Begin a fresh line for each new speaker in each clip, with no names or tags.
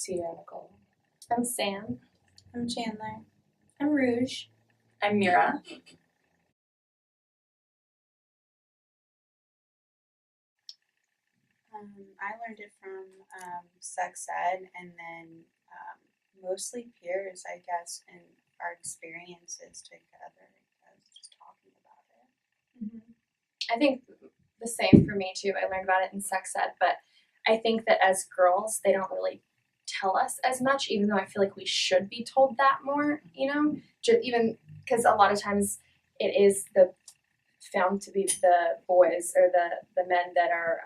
Tierra Nicole.
I'm Sam.
I'm Chandler. I'm Rouge.
I'm Mira.
I learned it from sex ed and then mostly peers, I guess, and our experiences together, just talking about it.
Mm-hmm. I think the same for me too. I learned about it in sex ed, but I think that as girls, they don't really tell us as much, even though I feel like we should be told that more, even because a lot of times it is found to be the boys or the men that are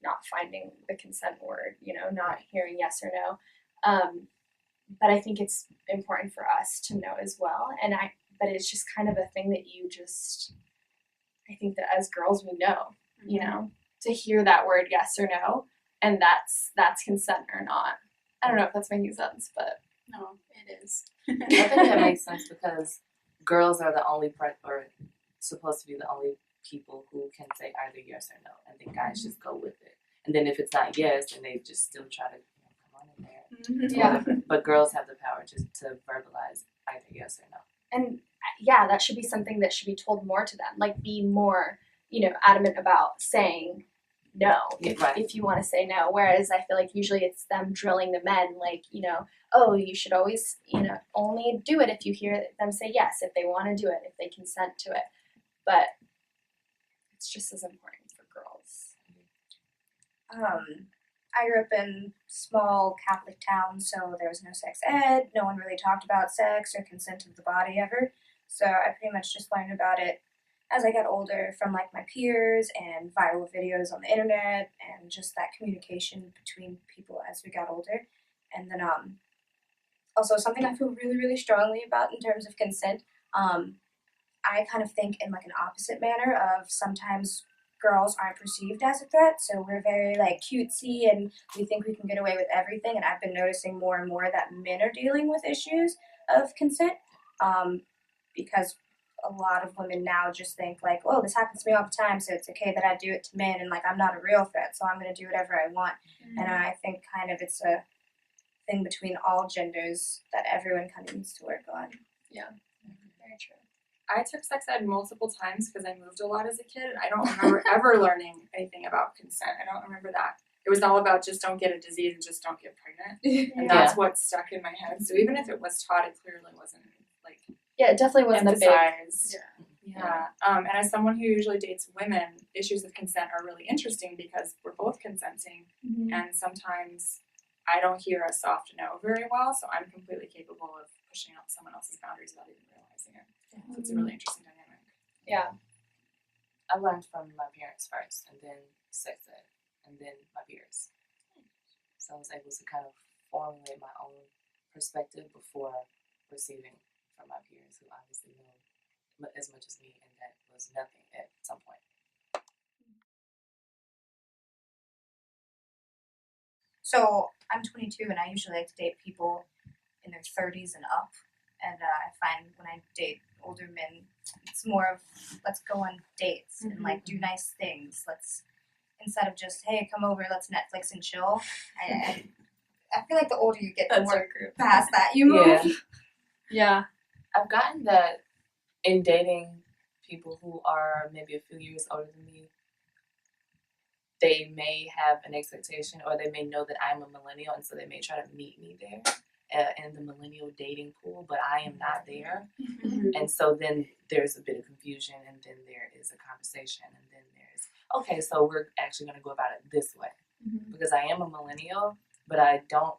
not finding the consent word, not hearing yes or no. But I think it's important for us to know as well. But it's just kind of a thing that I think that as girls we know, to hear that word yes or no, and that's consent or not. I don't know if that's making sense, but
no, it is.
I think that makes sense because girls are the only or supposed to be the only people who can say either yes or no, and then guys just go with it. And then if it's not yes, then they just still try to come on in there.
Mm-hmm. Yeah.
But girls have the power just to verbalize either yes or no.
And yeah, that should be something that should be told more to them. Like, be more, adamant about saying no if you want to say no. Whereas I feel like usually it's them drilling the men, like, oh, you should always, only do it if you hear them say yes, if they want to do it, if they consent to it. But it's just as important for girls.
I grew up in small Catholic town, so there was no sex ed. No one really talked about sex or consent of the body ever. So I pretty much just learned about it as I got older from like my peers and viral videos on the internet and just that communication between people as we got older. And then also something I feel really, really strongly about in terms of consent. I kind of think in like an opposite manner of sometimes girls aren't perceived as a threat, so we're very like cutesy and we think we can get away with everything. And I've been noticing more and more that men are dealing with issues of consent because a lot of women now just think like, oh, this happens to me all the time, so it's okay that I do it to men, and like I'm not a real threat, so I'm going to do whatever I want. Mm-hmm. And I think kind of it's a thing between all genders that everyone kind of needs to work on.
Yeah, very true. I took sex ed multiple times because I moved a lot as a kid, and I don't remember ever learning anything about consent. I don't remember that. It was all about just don't get a disease and just don't get pregnant. And that's what stuck in my head. So even if it was taught, it clearly wasn't like
it definitely wasn't
emphasized. Yeah. And as someone who usually dates women, issues of consent are really interesting because we're both consenting, and sometimes I don't hear a soft no very well, so I'm completely capable of pushing out someone else's boundaries without even realizing it. So it's a really interesting dynamic.
Yeah.
I learned from my parents first, and then sex ed, and then my peers. So I was able to kind of formulate my own perspective before receiving from my peers, who obviously know as much as me, and that was nothing at some point.
So I'm 22, and I usually like to date people in their 30s and up. And I find when I date older men, it's more of let's go on dates and like do nice things. Let's, instead of just, hey, come over, let's Netflix and chill. I feel like the older you get, the more past that you move.
Yeah.
I've gotten that in dating people who are maybe a few years older than me, they may have an expectation, or they may know that I'm a millennial, and so they may try to meet me there in the millennial dating pool, but I am not there. And so then there's a bit of confusion, and then there is a conversation, and then there's, okay, so we're actually going to go about it this way. Because I am a millennial, but I don't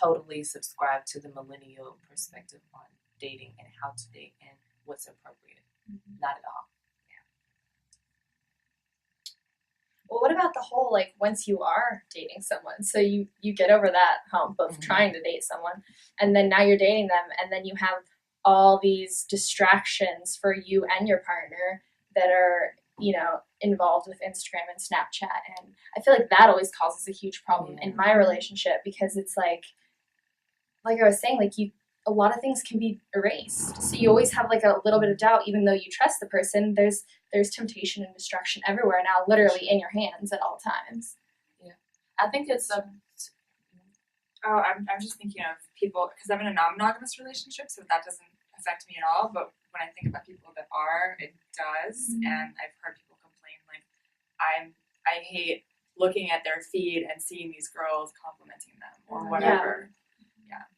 totally subscribe to the millennial perspective on dating and how to date and what's appropriate. Not at all.
Well, what about the whole, like, once you are dating someone, so you get over that hump of trying to date someone, and then now you're dating them, and then you have all these distractions for you and your partner that are, involved with Instagram and Snapchat, and I feel like that always causes a huge problem in my relationship, because it's like I was saying, like, a lot of things can be erased. So you always have like a little bit of doubt, even though you trust the person. There's temptation and distraction everywhere now, literally in your hands at all times.
Yeah, I think it's
Oh, I'm just thinking of people, because I'm in a non-monogamous relationship, so that doesn't affect me at all. But when I think about people that are, it does. And I've heard people complain like, I hate looking at their feed and seeing these girls complimenting them or whatever. Yeah.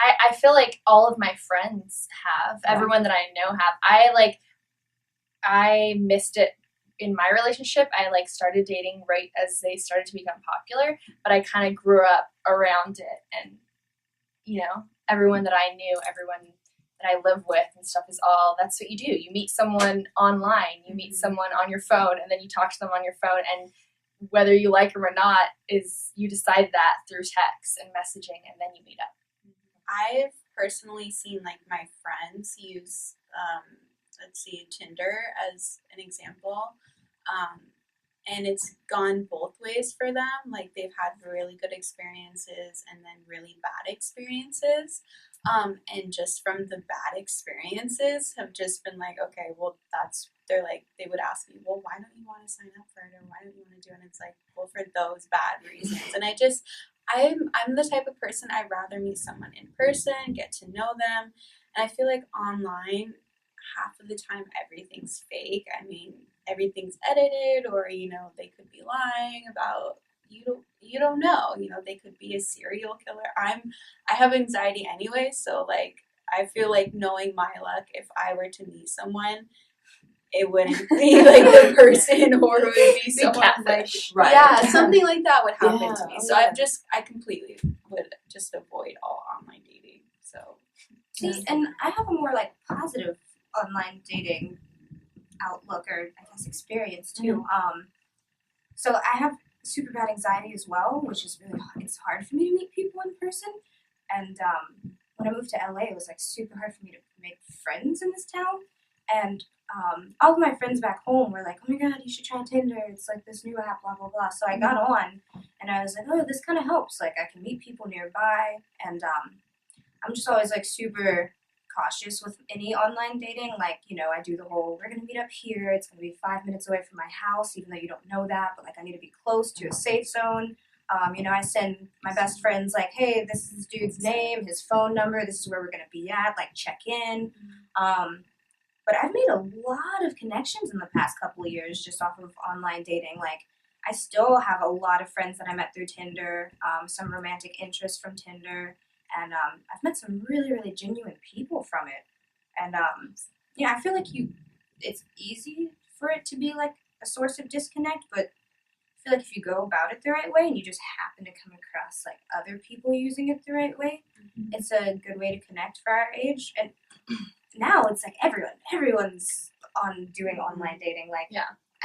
I feel like all of my friends have, everyone that I know have. I missed it in my relationship. I started dating right as they started to become popular, but I kind of grew up around it, and everyone that I knew, everyone that I live with and stuff is all, that's what you do. You meet someone online, you meet someone on your phone, and then you talk to them on your phone, and whether you like them or not is, you decide that through text and messaging, and then you meet up.
I've personally seen my friends use Tinder as an example, and it's gone both ways for them. They've had really good experiences and then really bad experiences, and just from the bad experiences have just been okay, well, they would ask me, well, why don't you want to sign up for it, or why don't you want to do it? And it's well, for those bad reasons. And I'm the type of person, I'd rather meet someone in person, get to know them. And I feel online, half of the time everything's fake. I mean, everything's edited, or they could be lying about, you don't know, they could be a serial killer. I have anxiety anyway, so I feel knowing my luck, if I were to meet someone, it wouldn't be the person, or it would be someone
catfish. Right.
Yeah, something like that would happen to me.
Yeah.
So I completely would just avoid all online dating. So
see, and I have a more positive online dating outlook, or I guess experience too. So I have super bad anxiety as well, which is really it's hard for me to meet people in person. And when I moved to LA, it was super hard for me to make friends in this town. And all of my friends back home were like, oh my god, you should try Tinder. It's this new app, blah, blah, blah. So I got on, and I was like, oh, this kind of helps. I can meet people nearby. And I'm just always super cautious with any online dating. I do the whole, we're going to meet up here. It's going to be 5 minutes away from my house, even though you don't know that. But I need to be close to a safe zone. I send my best friends hey, this is this dude's name, his phone number. This is where we're going to be at. Check in. But I've made a lot of connections in the past couple of years just off of online dating. I still have a lot of friends that I met through Tinder, some romantic interest from Tinder, and I've met some really, really genuine people from it. And I feel it's easy for it to be a source of disconnect, but I feel if you go about it the right way and you just happen to come across other people using it the right way, it's a good way to connect for our age. And now it's everyone's on doing online dating.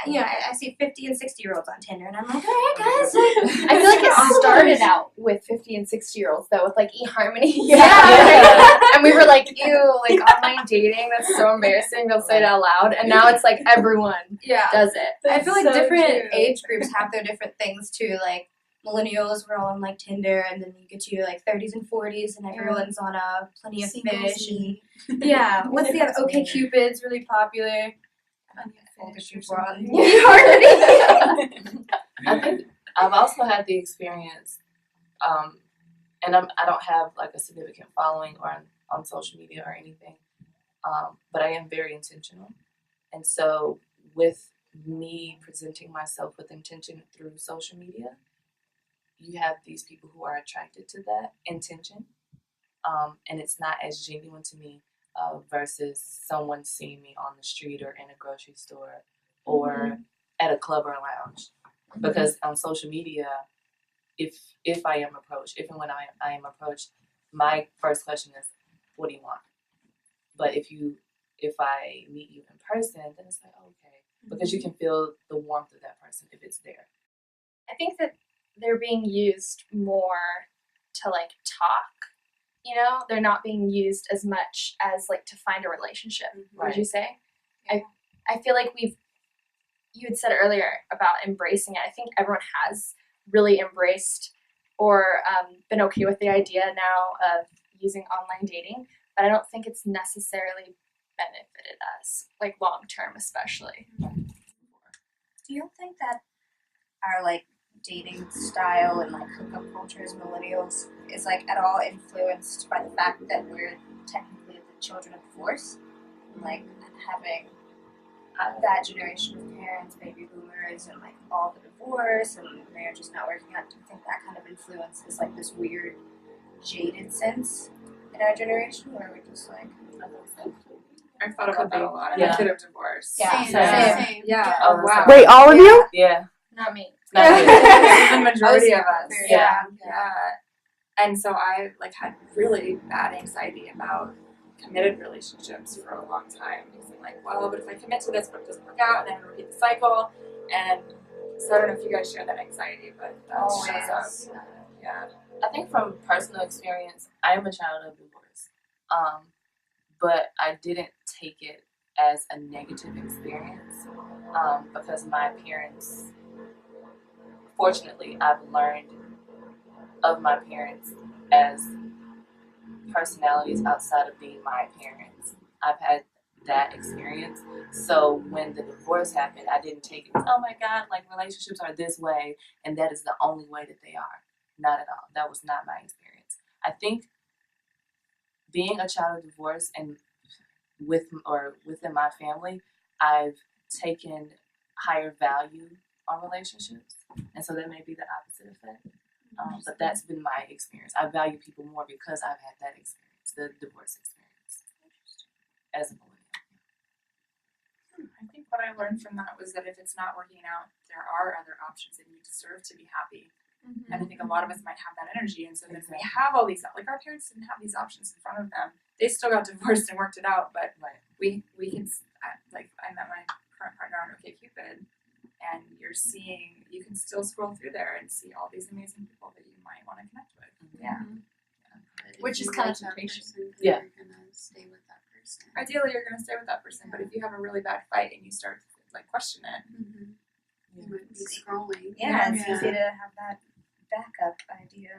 I see 50 and 60-year-olds on Tinder, and I'm all right, guys.
I feel it started out with 50 and 60-year-olds though, with eHarmony.
Yeah.
And we were ew, online dating, that's so embarrassing. Don't say it out loud. And now it's everyone does it.
I feel different age groups have their different things too. Millennials were all on Tinder, and then you get to your 30s and 40s, and everyone's on Plenty of Fish, and what's the other? Okay, Cupid's really popular. Older people are on
I think I've also had the experience, and I don't have a significant following or on social media or anything, but I am very intentional, and so with me presenting myself with intention through social media, you have these people who are attracted to that intention, and it's not as genuine to me versus someone seeing me on the street or in a grocery store or at a club or a lounge. Because on social media, if I am approached, if and when I am approached, my first question is, what do you want? But if I meet you in person, then it's okay, because you can feel the warmth of that person if it's there.
I think that they're being used more to talk. They're not being used as much as to find a relationship.
Right.
Would you say? I feel you had said earlier about embracing it. I think everyone has really embraced or been okay with the idea now of using online dating, but I don't think it's necessarily benefited us long term, especially.
Do you think that our like dating style and like hookup culture as millennials is like at all influenced by the fact that we're technically the children of divorce, and, like having that generation of parents, baby boomers, and like all the divorce and marriage is not working out. Do you think that kind of influences like this weird jaded sense in our generation where we're just like,
I've thought about that a lot. I'm
Yeah.
a kid of divorce.
Yeah.
Same.
Yeah.
Oh,
Oh, wow.
Wait, all of you?
Yeah.
Not me.
Not good.
The majority of us.
Yeah.
Yeah. And so I like had really bad anxiety about committed relationships for a long time because I'm like, well, but if I commit to this, but it doesn't work out, and then I repeat the cycle. And so I don't know if you guys share that anxiety, but that shows up. Yeah.
I think from personal experience, I am a child of divorce. But I didn't take it as a negative experience because my parents, fortunately, I've learned of my parents as personalities outside of being my parents. I've had that experience. So when the divorce happened, I didn't take it, oh my God, like relationships are this way and that is the only way that they are. Not at all. That was not my experience. I think being a child of divorce and within my family, I've taken higher value on relationships, and so that may be the opposite effect. But that's been my experience. I value people more because I've had that experience, the divorce experience, as a millennial.
I think what I learned from that was that if it's not working out, there are other options and you deserve to be happy. And I think a lot of us might have that energy, and so then we have all these, like our parents didn't have these options in front of them. They still got divorced and worked it out, but we can, like I met my current partner on OkCupid, and you can still scroll through there and see all these amazing people that you might want to connect with. Yeah.
Which is kind of temptation.
Yeah.
You're gonna stay with that person.
Ideally, you're going to stay with that person, but if you have a really bad fight and you start to like question it,
You might be scrolling.
yeah, it's
Yeah.
easy to have that backup idea.